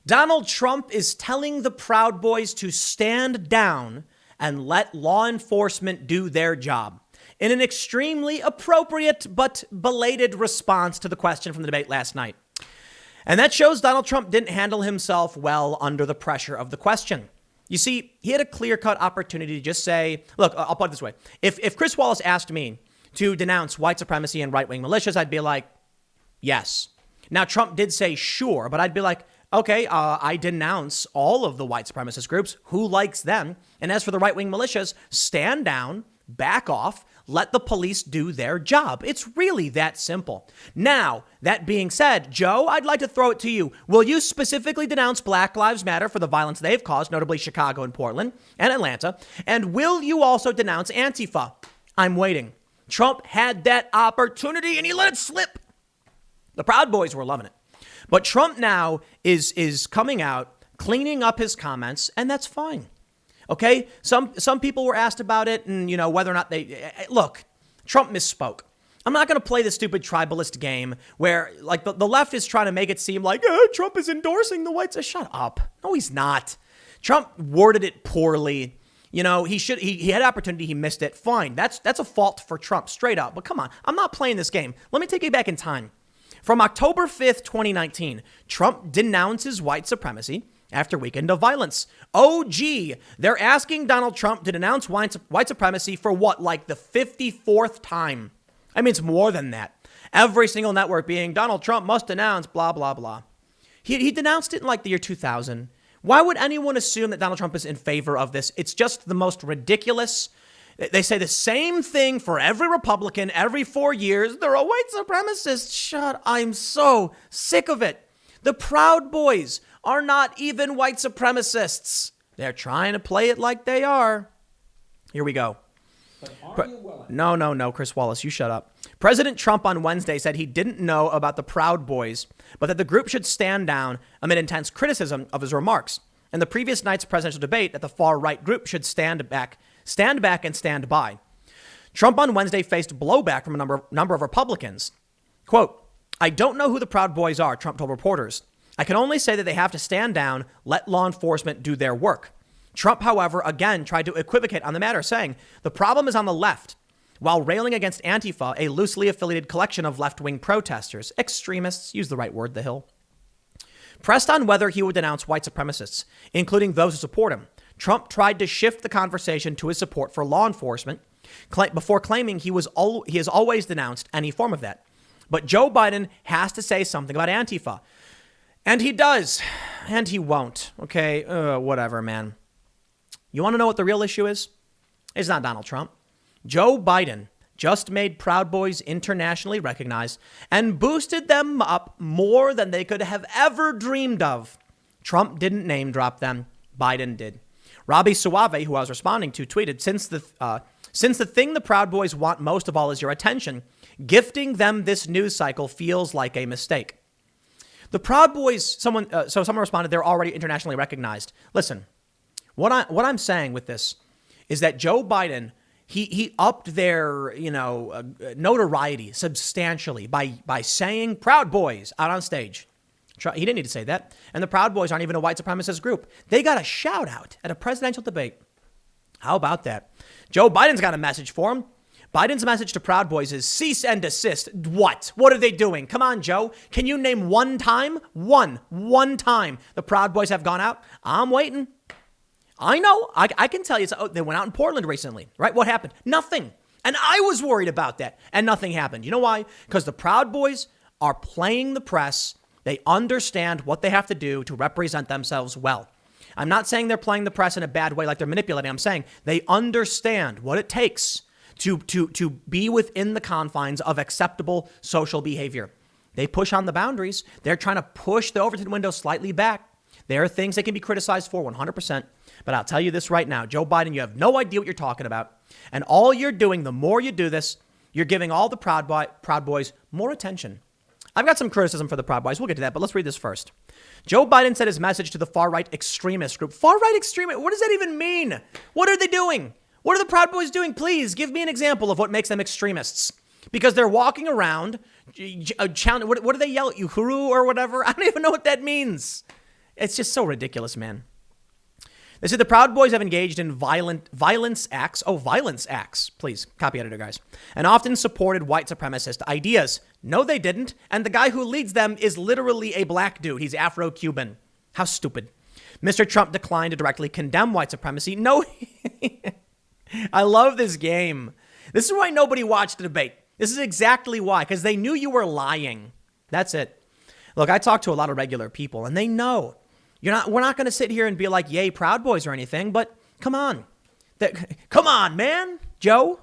Donald Trump is telling the Proud Boys to stand down and let law enforcement do their job in an extremely appropriate but belated response to the question from the debate last night. And that shows Donald Trump didn't handle himself well under the pressure of the question. You see, he had a clear-cut opportunity to just say, look, I'll put it this way. If Chris Wallace asked me to denounce white supremacy and right-wing militias, I'd be like, yes. Now, Trump did say sure, but I'd be like, okay, I denounce all of the white supremacist groups. Who likes them? And as for the right-wing militias, stand down, back off, let the police do their job. It's really that simple. Now, that being said, Joe, I'd like to throw it to you. Will you specifically denounce Black Lives Matter for the violence they've caused, notably Chicago and Portland and Atlanta? And will you also denounce Antifa? I'm waiting. Trump had that opportunity and he let it slip. The Proud Boys were loving it. But Trump now is coming out, cleaning up his comments, and that's fine. Okay, some people were asked about it and, you know, whether or not look, Trump misspoke. I'm not going to play this stupid tribalist game where like the left is trying to make it seem like Trump is endorsing the whites. Shut up. No, he's not. Trump worded it poorly. You know, he had an opportunity. He missed it. Fine. That's a fault for Trump straight up. But come on, I'm not playing this game. Let me take you back in time. From October 5th, 2019, Trump denounces white supremacy after weekend of violence. Oh, gee, they're asking Donald Trump to denounce white supremacy for what, like the 54th time? I mean, it's more than that. Every single network being Donald Trump must denounce blah, blah, blah. He denounced it in like the year 2000. Why would anyone assume that Donald Trump is in favor of this? It's just the most ridiculous. They say the same thing for every Republican every 4 years. They're a white supremacist. Shut. I'm so sick of it. The Proud Boys are not even white supremacists. They're trying to play it like they are. Here we go. No, Chris Wallace, you shut up. President Trump on Wednesday said he didn't know about the Proud Boys, but that the group should stand down amid intense criticism of his remarks. In the previous night's presidential debate, that the far-right group should stand back and stand by. Trump on Wednesday faced blowback from a number of Republicans. Quote, I don't know who the Proud Boys are, Trump told reporters. I can only say that they have to stand down, let law enforcement do their work. Trump, however, again tried to equivocate on the matter, saying the problem is on the left, while railing against Antifa, a loosely affiliated collection of left-wing protesters, extremists, use the right word, the Hill. Pressed on whether he would denounce white supremacists, including those who support him, Trump tried to shift the conversation to his support for law enforcement before claiming he has always denounced any form of that. But Joe Biden has to say something about Antifa. And he does. And he won't. Okay, whatever, man. You want to know what the real issue is? It's not Donald Trump. Joe Biden just made Proud Boys internationally recognized and boosted them up more than they could have ever dreamed of. Trump didn't name drop them. Biden did. Robbie Suave, who I was responding to, tweeted, since the thing the Proud Boys want most of all is your attention, gifting them this news cycle feels like a mistake. The Proud Boys, someone responded, they're already internationally recognized. Listen, what I'm saying with this is that Joe Biden, he upped their, notoriety substantially by saying Proud Boys out on stage. He didn't need to say that. And the Proud Boys aren't even a white supremacist group. They got a shout out at a presidential debate. How about that? Joe Biden's got a message for him. Biden's message to Proud Boys is cease and desist. What? What are they doing? Come on, Joe. Can you name one time? One time the Proud Boys have gone out? I'm waiting. I know. I can tell you. They went out in Portland recently, right? What happened? Nothing. And I was worried about that. And nothing happened. You know why? Because the Proud Boys are playing the press. They understand what they have to do to represent themselves well. I'm not saying they're playing the press in a bad way like they're manipulating. I'm saying they understand what it takes to be within the confines of acceptable social behavior. They push on the boundaries. They're trying to push the Overton window slightly back. There are things they can be criticized for 100%. But I'll tell you this right now, Joe Biden, you have no idea what you're talking about. And all you're doing, the more you do this, you're giving all the Proud Boys more attention. I've got some criticism for the Proud Boys. We'll get to that, but let's read this first. Joe Biden said his message to the far-right extremist group. Far-right extremist? What does that even mean? What are they doing? What are the Proud Boys doing? Please give me an example of what makes them extremists. Because they're walking around, what do they yell at, Uhuru or whatever? I don't even know what that means. It's just so ridiculous, man. They say the Proud Boys have engaged in violence acts. Oh, violence acts. Please, copy editor, guys. And often supported white supremacist ideas. No, they didn't. And the guy who leads them is literally a black dude. He's Afro-Cuban. How stupid. Mr. Trump declined to directly condemn white supremacy. No, I love this game. This is why nobody watched the debate. This is exactly why, because they knew you were lying. That's it. Look, I talk to a lot of regular people, and they know. We're not going to sit here and be like, yay, Proud Boys or anything, but come on. Come on, man, Joe.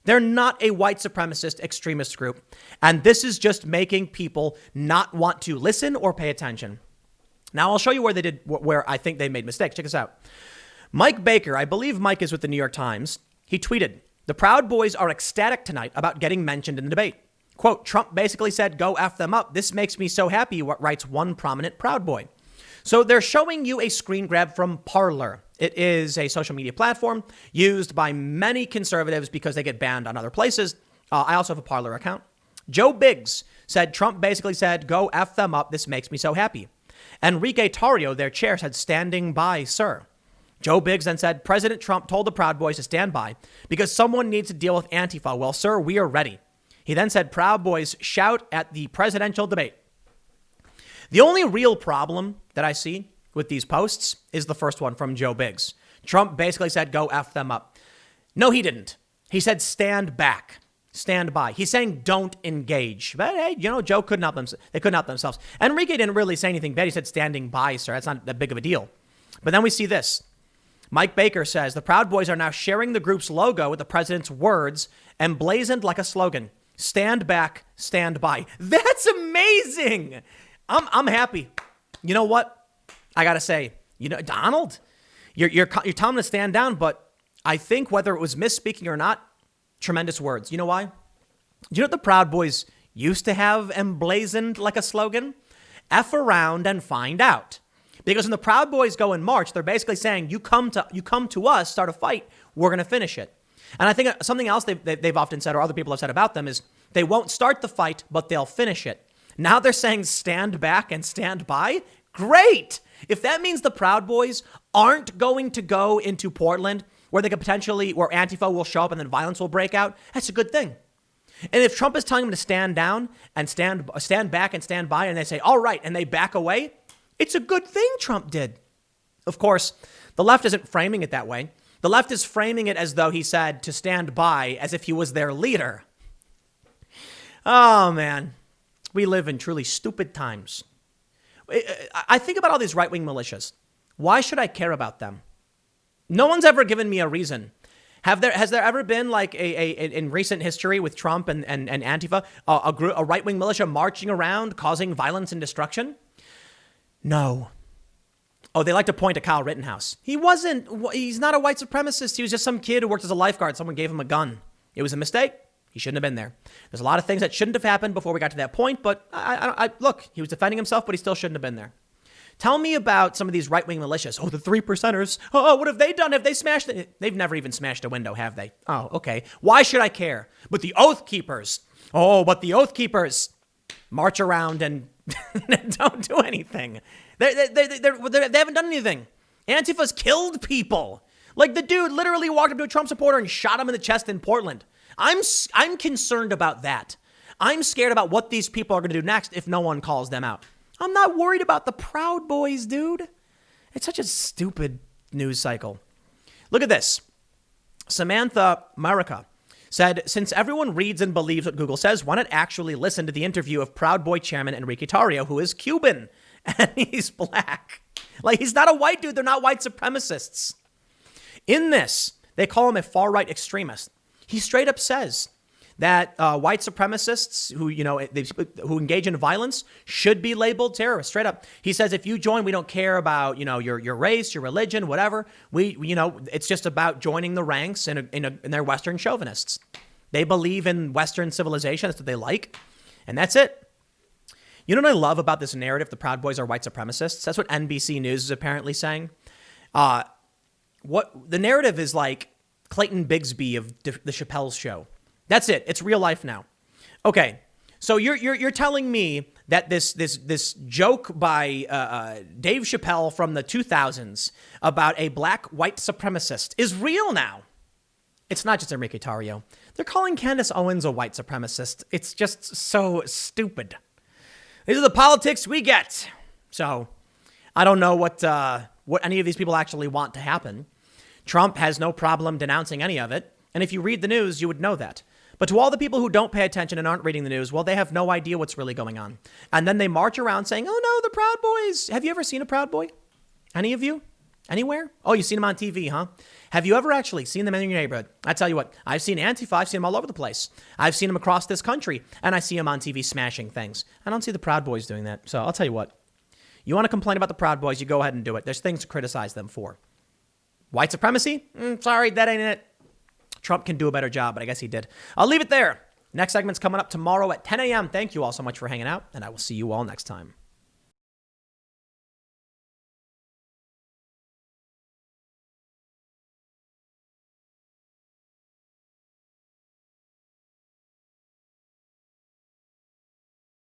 They're not a white supremacist extremist group. And this is just making people not want to listen or pay attention. Now, I'll show you where I think they made mistakes. Check this out. Mike Baker, I believe Mike is with the New York Times. He tweeted, the Proud Boys are ecstatic tonight about getting mentioned in the debate. Quote, Trump basically said, go F them up. This makes me so happy, writes one prominent Proud Boy. So they're showing you a screen grab from Parler. It is a social media platform used by many conservatives because they get banned on other places. I also have a Parler account. Joe Biggs said Trump basically said, go F them up. This makes me so happy. Enrique Tarrio, their chair, said, standing by, sir. Joe Biggs then said, President Trump told the Proud Boys to stand by because someone needs to deal with Antifa. Well, sir, we are ready. He then said, Proud Boys shout at the presidential debate. The only real problem that I see with these posts is the first one from Joe Biggs. Trump basically said, go F them up. No, he didn't. He said, stand back, stand by. He's saying, don't engage. But hey, Joe couldn't help them. They couldn't help themselves. Enrique didn't really say anything bad. He said, standing by, sir. That's not that big of a deal. But then we see this. Mike Baker says, the Proud Boys are now sharing the group's logo with the president's words emblazoned like a slogan. Stand back, stand by. That's amazing. I'm happy. You know what? I got to say, Donald, you're telling him to stand down, but I think whether it was misspeaking or not, tremendous words. You know why? Do you know what the Proud Boys used to have emblazoned like a slogan? F around and find out. Because when the Proud Boys go in March, they're basically saying, you come to us, start a fight, we're going to finish it. And I think something else they've often said, or other people have said about them, is they won't start the fight, but they'll finish it. Now they're saying stand back and stand by. Great. If that means the Proud Boys aren't going to go into Portland where they could where Antifa will show up and then violence will break out, that's a good thing. And if Trump is telling them to stand down and stand back and stand by, and they say, all right, and they back away, it's a good thing Trump did. Of course, the left isn't framing it that way. The left is framing it as though he said to stand by, as if he was their leader. Oh, man. We live in truly stupid times. I think about all these right-wing militias. Why should I care about them? No one's ever given me a reason. Has there ever been like in recent history with Trump and Antifa, a right-wing militia marching around causing violence and destruction? No. Oh, they like to point to Kyle Rittenhouse. He's not a white supremacist. He was just some kid who worked as a lifeguard. Someone gave him a gun. It was a mistake. He shouldn't have been there. There's a lot of things that shouldn't have happened before we got to that point, but look, he was defending himself, but he still shouldn't have been there. Tell me about some of these right-wing militias. Oh, the 3%ers. Oh, what have they done? Have they smashed it? They've never even smashed a window, have they? Oh, okay. Why should I care? But the Oath Keepers. Oh, but the Oath Keepers march around and don't do anything. They haven't done anything. Antifa's killed people. Like the dude literally walked up to a Trump supporter and shot him in the chest in Portland. I'm concerned about that. I'm scared about what these people are going to do next if no one calls them out. I'm not worried about the Proud Boys, dude. It's such a stupid news cycle. Look at this. Samantha Marica said, since everyone reads and believes what Google says, why not actually listen to the interview of Proud Boy chairman Enrique Tarrio, who is Cuban and he's black. Like, he's not a white dude. They're not white supremacists. In this, they call him a far-right extremist. He straight up says that white supremacists who engage in violence should be labeled terrorists. Straight up. He says, if you join, we don't care about, your race, your religion, whatever. It's just about joining the ranks and they're Western chauvinists. They believe in Western civilization. That's what they like. And that's it. You know what I love about this narrative? The Proud Boys are white supremacists. That's what NBC News is apparently saying. What the narrative is like Clayton Bigsby of the Chappelle's Show. That's it. It's real life now. Okay, so you're telling me that this joke by Dave Chappelle from the 2000s about a black white supremacist is real now. It's not just Enrique Tarrio. They're calling Candace Owens a white supremacist. It's just so stupid. These are the politics we get. So I don't know what any of these people actually want to happen. Trump has no problem denouncing any of it. And if you read the news, you would know that. But to all the people who don't pay attention and aren't reading the news, well, they have no idea what's really going on. And then they march around saying, oh, no, the Proud Boys. Have you ever seen a Proud Boy? Any of you? Anywhere? Oh, you've seen them on TV, huh? Have you ever actually seen them in your neighborhood? I tell you what, I've seen Antifa. I've seen them all over the place. I've seen them across this country, and I see them on TV smashing things. I don't see the Proud Boys doing that. So I'll tell you what. You want to complain about the Proud Boys, you go ahead and do it. There's things to criticize them for. White supremacy? Sorry, that ain't it. Trump can do a better job, but I guess he did. I'll leave it there. Next segment's coming up tomorrow at 10 a.m. Thank you all so much for hanging out, and I will see you all next time.